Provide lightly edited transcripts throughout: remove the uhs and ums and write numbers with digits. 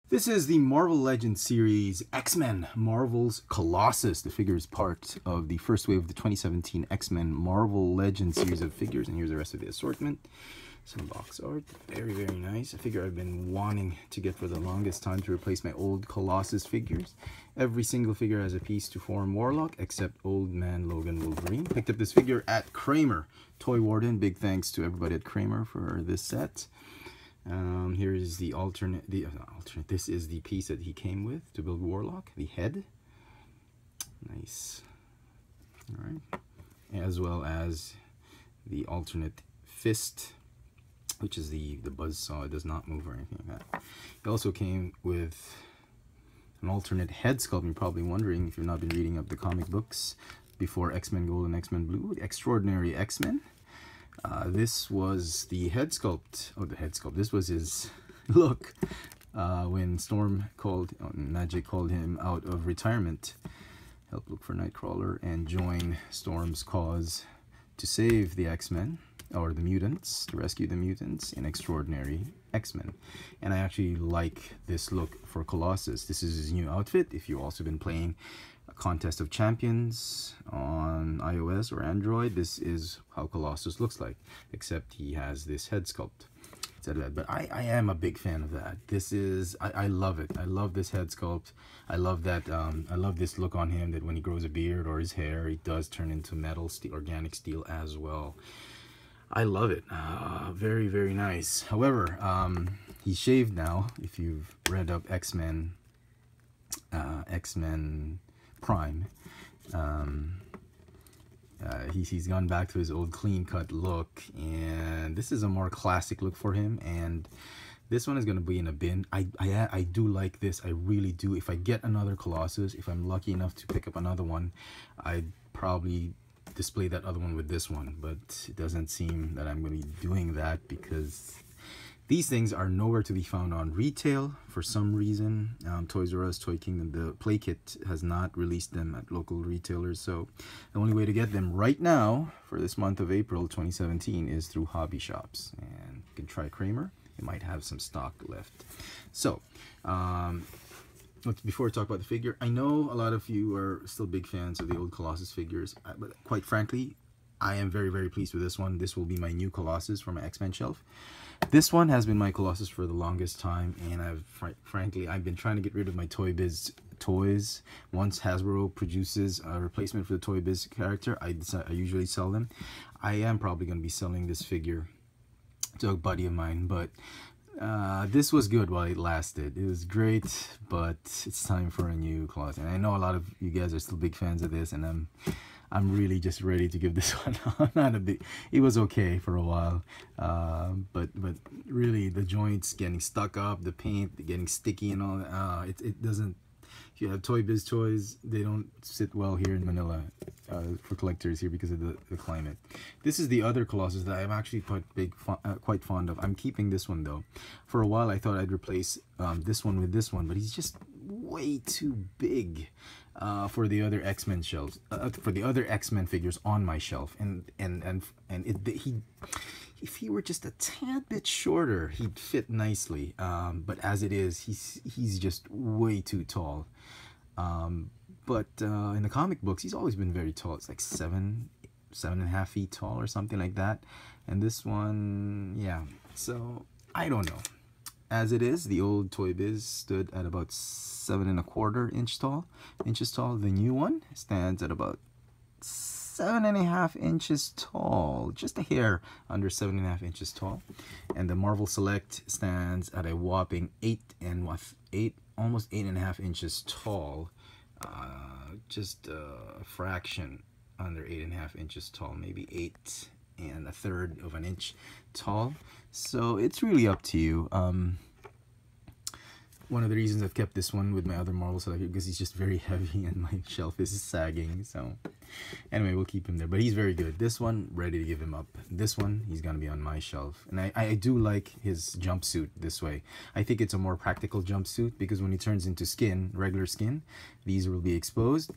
This is the Marvel Legends series X-Men Marvel's Colossus. The figure is part of the first wave of the 2017 X-Men Marvel Legends series of figures, and here's the rest of the assortment. Some box art, very nice. A figure I've been wanting to get for the longest time to replace my old Colossus figures. Every single figure has a piece to form Warlock except Old Man Logan Wolverine. Picked up this figure at Kramer Toy Warden. Big thanks to everybody at Kramer for this set. Here is the alternate. This is the piece that he came with to build Warlock. The head, nice. All right, as well as the alternate fist, which is the buzzsaw. It does not move or anything like that. It also came with an alternate head sculpt. You're probably wondering, if you've not been reading up the comic books before X-Men Gold and X-Men Blue, the Extraordinary X-Men. This was the head sculpt. Oh, the head sculpt. This was his look when Magic called him out of retirement, help look for Nightcrawler, and join Storm's cause to save the X-Men, or the mutants, to rescue the mutants in Extraordinary X-Men. And I actually like this look for Colossus. This is his new outfit. If you've also been playing a Contest of Champions on iOS or Android, this is how Colossus looks like, except he has this head sculpt. But I am a big fan of that. This is, I love it. I love this head sculpt. I love that. I love this look on him, that when he grows a beard or his hair, he does turn into metal, steel, organic steel as well. I love it. Very nice. However, he's shaved now. If you've read up X-Men Prime, he's gone back to his old clean cut look, and this is a more classic look for him, and this one is going to be in a bin. I do like this. I really do. If I get another Colossus, if I'm lucky enough to pick up another one, I'd probably display that other one with this one, but it doesn't seem that I'm going to be doing that because these things are nowhere to be found on retail for some reason. Toys R Us, Toy Kingdom, the Play Kit has not released them at local retailers, so the only way to get them right now for this month of April 2017 is through hobby shops. And you can try Kramer. It might have some stock left. So before we talk about the figure, I know a lot of you are still big fans of the old Colossus figures, but quite frankly, I am very pleased with this one. This will be my new Colossus for my X-Men shelf. This one has been my Colossus for the longest time, and frankly, I've been trying to get rid of my Toy Biz toys. Once Hasbro produces a replacement for the Toy Biz character, I usually sell them. I am probably going to be selling this figure to a buddy of mine, but this was good while it lasted. It was great, but it's time for a new Colossus. And I know a lot of you guys are still big fans of this, and I'm really just ready to give this one it was okay for a while, but really the joints getting stuck up, the paint getting sticky and all that. It doesn't. If you have Toy Biz toys, they don't sit well here in Manila for collectors here because of the climate. This is the other Colossus that I'm actually quite fond of. I'm keeping this one though. For a while I thought I'd replace this one with this one, but he's just way too big for the other X-Men shelves, for the other X-Men figures on my shelf, if he were just a tad bit shorter, he'd fit nicely. But as it is, he's just way too tall. But in the comic books, he's always been very tall. It's like 7.5 feet tall or something like that. And this one, yeah. So I don't know. As it is, the old Toy Biz stood at about 7.25 inches tall. The new one stands at about 7.5 inches tall, just a hair under 7.5 inches tall. And the Marvel Select stands at a whopping 8, almost 8.5 inches tall, just a fraction under 8.5 inches tall, maybe 8 1/3 of an inch tall. So it's really up to you. One of the reasons I've kept this one with my other Marvel Select because he's just very heavy and my shelf is sagging. So Anyway, we'll keep him there, but he's very good. This one, ready to give him up. This one, he's gonna be on my shelf. And I do like his jumpsuit this way. I think it's a more practical jumpsuit because when he turns into skin, regular skin, these will be exposed,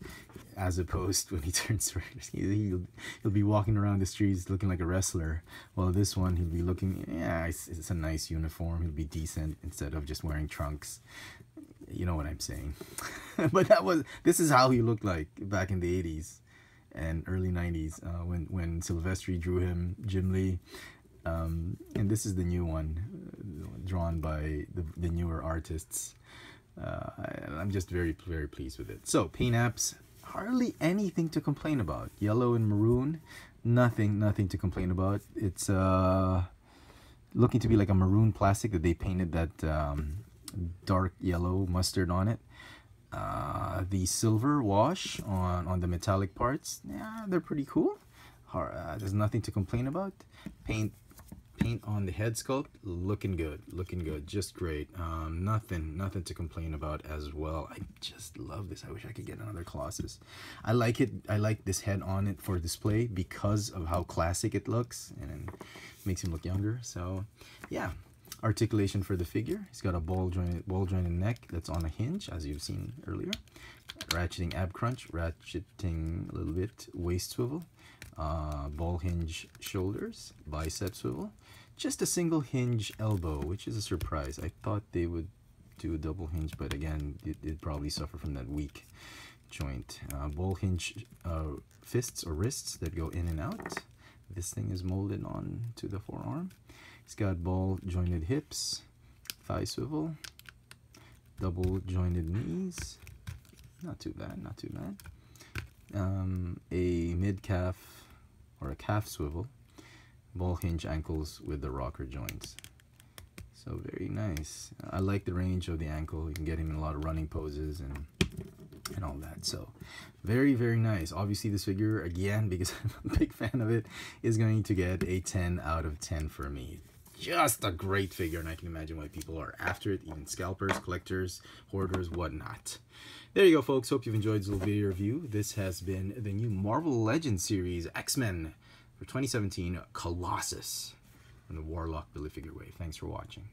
as opposed when he turns regular skin, he'll be walking around the streets looking like a wrestler. Well, this one, he'll be looking, yeah, it's a nice uniform. He'll be decent instead of just wearing trunks. You know what I'm saying. But this is how he looked like back in the 80s and early 90s when Silvestri drew him, Jim Lee. And this is the new one, drawn by the newer artists. I'm just very, very pleased with it. So, paint apps, hardly anything to complain about. Yellow and maroon, nothing to complain about. It's looking to be like a maroon plastic that they painted that dark yellow mustard on it. The silver wash on the metallic parts, yeah, they're pretty cool. There's nothing to complain about. Paint on the head sculpt, looking good, just great. Nothing to complain about as well. I just love this. I wish I could get another Colossus. I like it. I like this head on it for display because of how classic it looks, and it makes him look younger. So yeah. Articulation for the figure. He's got a ball jointed neck that's on a hinge, as you've seen earlier. Ratcheting ab crunch, ratcheting a little bit waist swivel, ball hinge shoulders, bicep swivel. Just a single hinge elbow, which is a surprise. I thought they would do a double hinge, but again, it'd probably suffer from that weak joint. Ball hinge fists or wrists that go in and out. This thing is molded on to the forearm. It's got ball jointed hips, thigh swivel, double jointed knees. Not too bad. A mid calf or a calf swivel, ball hinge ankles with the rocker joints. So very nice. I like the range of the ankle. You can get him in a lot of running poses and all that. So very, very nice. Obviously this figure, again, because I'm a big fan of it, is going to get a 10 out of 10 for me. Just a great figure, and I can imagine why people are after it, even scalpers, collectors, hoarders, whatnot. There you go, folks. Hope you've enjoyed this little video review. This has been the new Marvel Legends series, X-Men, for 2017, Colossus, from the Warlock BAF figure wave. Thanks for watching.